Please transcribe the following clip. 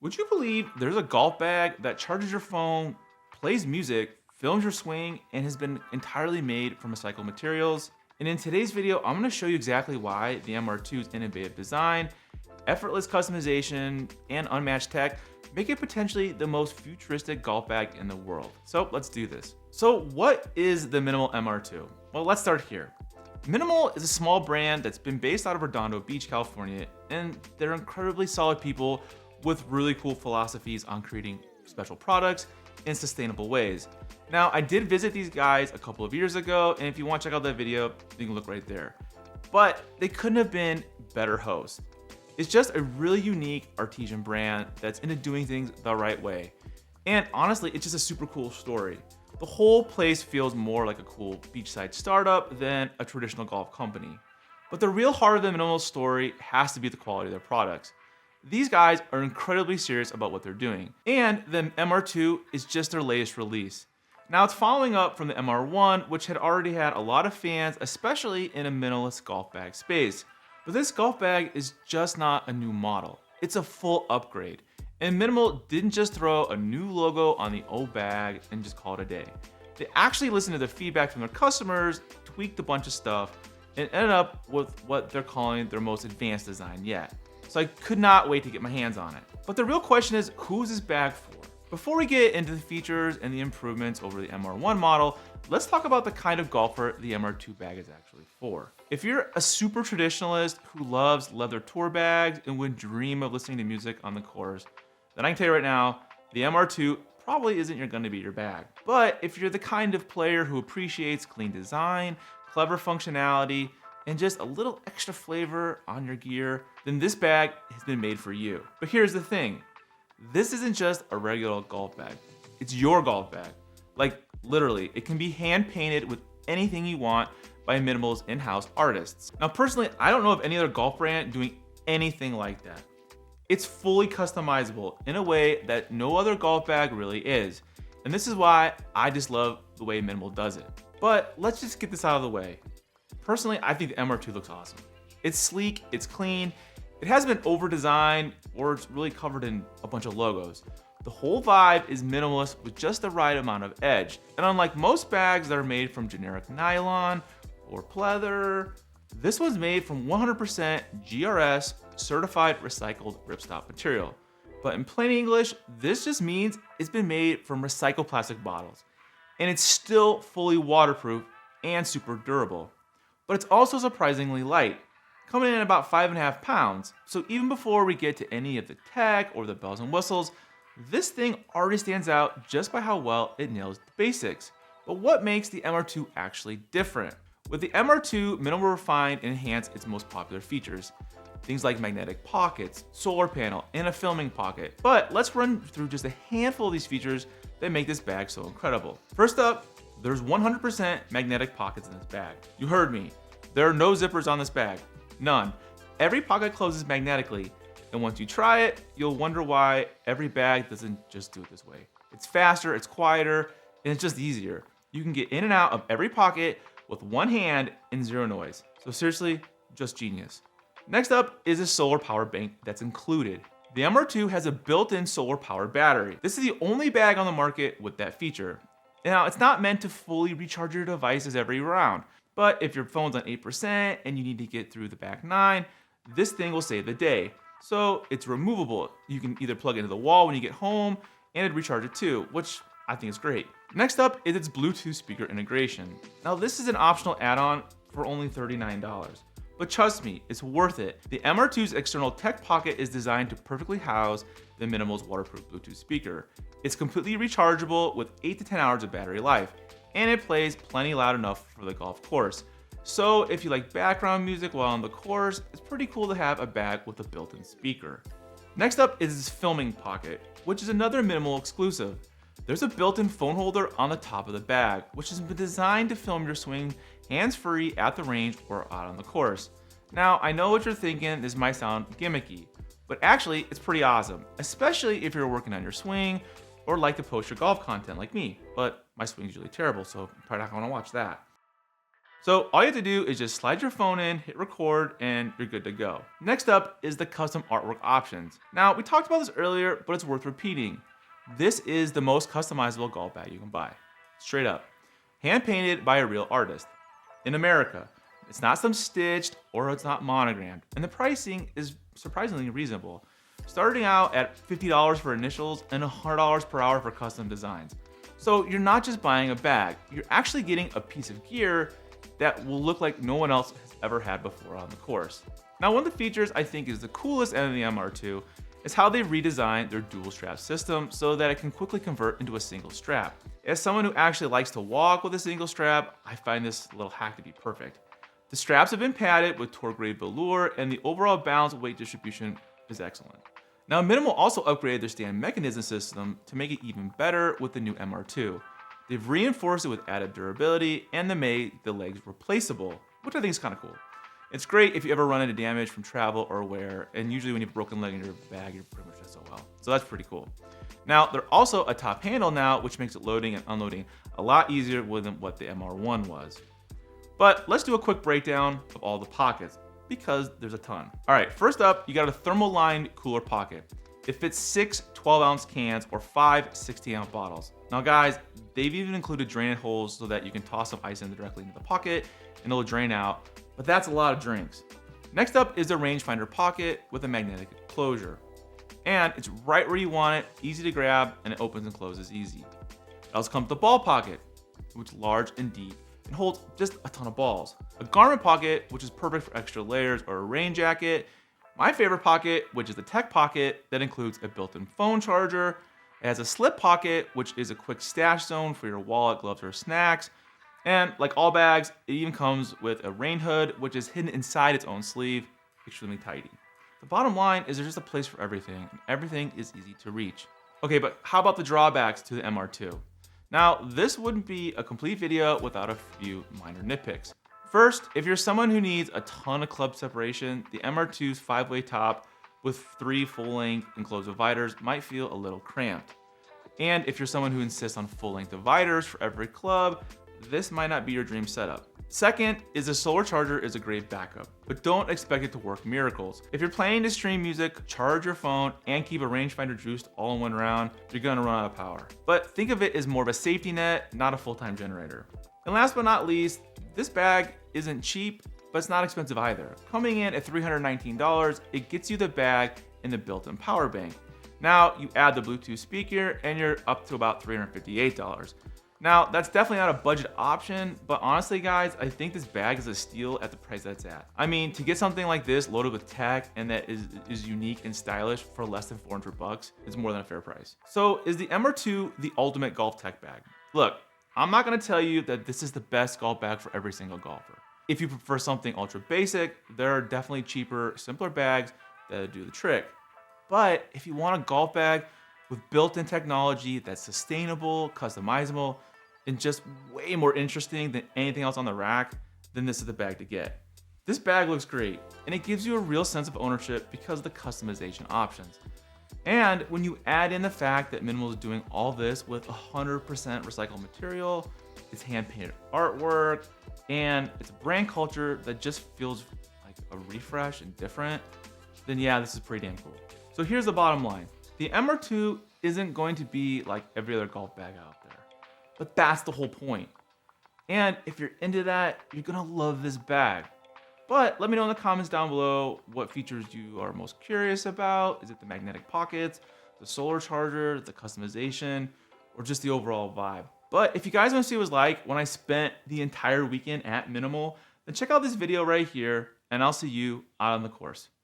Would you believe there's a golf bag that charges your phone, plays music, films your swing, and has been entirely made from recycled materials? And in today's video, I'm gonna show you exactly why the MR2's innovative design, effortless customization, and unmatched tech make it potentially the most futuristic golf bag in the world. So let's do this. So what is the Minimal MR2? Well, let's start here. Minimal is a small brand that's been based out of Redondo Beach, California, and they're incredibly solid people with really cool philosophies on creating special products in sustainable ways. Now, I did visit these guys a couple of years ago, and if you want to check out that video, you can look right there. But they couldn't have been better hosts. It's just a really unique artisan brand that's into doing things the right way. And honestly, it's just a super cool story. The whole place feels more like a cool beachside startup than a traditional golf company. But the real heart of the Minimal story has to be the quality of their products. These guys are incredibly serious about what they're doing, and the MR2 is just their latest release. Now it's following up from the MR1, which had already had a lot of fans, especially in a minimalist golf bag space. But this golf bag is just not a new model. It's a full upgrade. And Minimal didn't just throw a new logo on the old bag and just call it a day. They actually listened to the feedback from their customers, tweaked a bunch of stuff, and ended up with what they're calling their most advanced design yet. So I could not wait to get my hands on it. But the real question is, who's this bag for? Before we get into the features and the improvements over the MR1 model, let's talk about the kind of golfer the MR2 bag is actually for. If you're a super traditionalist who loves leather tour bags and would dream of listening to music on the course, then I can tell you right now, the MR2 probably isn't going to be your bag. But if you're the kind of player who appreciates clean design, clever functionality, and just a little extra flavor on your gear, then this bag has been made for you. But here's the thing, this isn't just a regular golf bag. It's your golf bag. Like literally, it can be hand painted with anything you want by Minimal's in-house artists. Now personally, I don't know of any other golf brand doing anything like that. It's fully customizable in a way that no other golf bag really is. And this is why I just love the way Minimal does it. But let's just get this out of the way. Personally, I think the MR2 looks awesome. It's sleek, it's clean, it hasn't been over-designed or it's really covered in a bunch of logos. The whole vibe is minimalist with just the right amount of edge. And unlike most bags that are made from generic nylon or pleather, this one's made from 100% GRS-certified recycled ripstop material. But in plain English, this just means it's been made from recycled plastic bottles. And it's still fully waterproof and super durable. But it's also surprisingly light, coming in at about 5.5 pounds. So even before we get to any of the tech or the bells and whistles, this thing already stands out just by how well it nails the basics. But what makes the MR2 actually different? With the MR2, Minimal refined and enhanced its most popular features. Things like magnetic pockets, solar panel, and a filming pocket. But let's run through just a handful of these features that make this bag so incredible. First up, there's 100% magnetic pockets in this bag. You heard me. There are no zippers on this bag. None. Every pocket closes magnetically, and once you try it, you'll wonder why every bag doesn't just do it this way. It's faster, it's quieter, and it's just easier. You can get in and out of every pocket with one hand and zero noise. So seriously, just genius. Next up is a solar power bank that's included. The MR2 has a built-in solar powered battery. This is the only bag on the market with that feature. Now, it's not meant to fully recharge your devices every round, but if your phone's on 8% and you need to get through the back 9, this thing will save the day. So it's removable. You can either plug it into the wall when you get home and recharge it too, which I think is great. Next up is its Bluetooth speaker integration. Now this is an optional add-on for only $39. But trust me, it's worth it. The MR2's external tech pocket is designed to perfectly house the Minimal's waterproof Bluetooth speaker. It's completely rechargeable with 8 to 10 hours of battery life, and it plays plenty loud enough for the golf course. So if you like background music while on the course, it's pretty cool to have a bag with a built-in speaker. Next up is this filming pocket, which is another Minimal exclusive. There's a built-in phone holder on the top of the bag, which has been designed to film your swing hands-free at the range or out on the course. Now, I know what you're thinking, this might sound gimmicky, but actually it's pretty awesome, especially if you're working on your swing or like to post your golf content like me, but my swing is usually terrible, so you're probably not gonna watch that. So all you have to do is just slide your phone in, hit record, and you're good to go. Next up is the custom artwork options. Now, we talked about this earlier, but it's worth repeating. This is the most customizable golf bag you can buy. Straight up. Hand painted by a real artist. In America. It's not some stitched or it's not monogrammed. And the pricing is surprisingly reasonable. Starting out at $50 for initials and $100 per hour for custom designs. So you're not just buying a bag, you're actually getting a piece of gear that will look like no one else has ever had before on the course. Now, one of the features I think is the coolest end of the MR2 is how they redesigned their dual strap system so that it can quickly convert into a single strap. As someone who actually likes to walk with a single strap, I find this little hack to be perfect. The straps have been padded with tour grade velour and the overall balance weight distribution is excellent. Now, Minimal also upgraded their stand mechanism system to make it even better with the new MR2. They've reinforced it with added durability and they made the legs replaceable, which I think is kind of cool. It's great if you ever run into damage from travel or wear, and usually when you have a broken leg in your bag, you're pretty much SOL. So that's pretty cool. Now, they're also a top handle now, which makes it loading and unloading a lot easier than what the MR1 was. But let's do a quick breakdown of all the pockets, because there's a ton. All right, first up, you got a thermal-lined cooler pocket. It fits 6 12-ounce cans or 5 16-ounce bottles. Now guys, they've even included drain holes so that you can toss some ice in directly into the pocket and it'll drain out, but that's a lot of drinks. Next up is the rangefinder pocket with a magnetic closure. And it's right where you want it, easy to grab, and it opens and closes easy. It also comes with the ball pocket, which is large and deep and holds just a ton of balls. A garment pocket, which is perfect for extra layers or a rain jacket. My favorite pocket, which is the tech pocket, that includes a built-in phone charger. It has a slip pocket, which is a quick stash zone for your wallet, gloves, or snacks. And like all bags, it even comes with a rain hood, which is hidden inside its own sleeve, extremely tidy. The bottom line is there's just a place for everything, and everything is easy to reach. Okay, but how about the drawbacks to the MR2? Now, this wouldn't be a complete video without a few minor nitpicks. First, if you're someone who needs a ton of club separation, the MR2's 5-way top with 3 full-length enclosed dividers might feel a little cramped. And if you're someone who insists on full-length dividers for every club, this might not be your dream setup. Second is the solar charger is a great backup, but don't expect it to work miracles. If you're planning to stream music, charge your phone, and keep a rangefinder juiced all in one round, you're gonna run out of power. But think of it as more of a safety net, not a full-time generator. And last but not least, this bag isn't cheap, but it's not expensive either. Coming in at $319, it gets you the bag and the built-in power bank. Now you add the Bluetooth speaker and you're up to about $358. Now that's definitely not a budget option, but honestly guys, I think this bag is a steal at the price that's at. I mean, to get something like this loaded with tech and that is unique and stylish for less than $400, it's more than a fair price. So is the MR2 the ultimate golf tech bag? Look, I'm not gonna tell you that this is the best golf bag for every single golfer. If you prefer something ultra basic, there are definitely cheaper, simpler bags that do the trick. But if you want a golf bag with built-in technology that's sustainable, customizable, and just way more interesting than anything else on the rack, then this is the bag to get. This bag looks great, and it gives you a real sense of ownership because of the customization options. And when you add in the fact that Minimal is doing all this with 100% recycled material, it's hand-painted artwork, and it's a brand culture that just feels like a refresh and different, then yeah, this is pretty damn cool. So here's the bottom line. The MR2 isn't going to be like every other golf bag out there, but that's the whole point. And if you're into that, you're gonna love this bag. But let me know in the comments down below what features you are most curious about. Is it the magnetic pockets, the solar charger, the customization, or just the overall vibe? But if you guys want to see what it was like when I spent the entire weekend at Minimal, then check out this video right here, and I'll see you out on the course.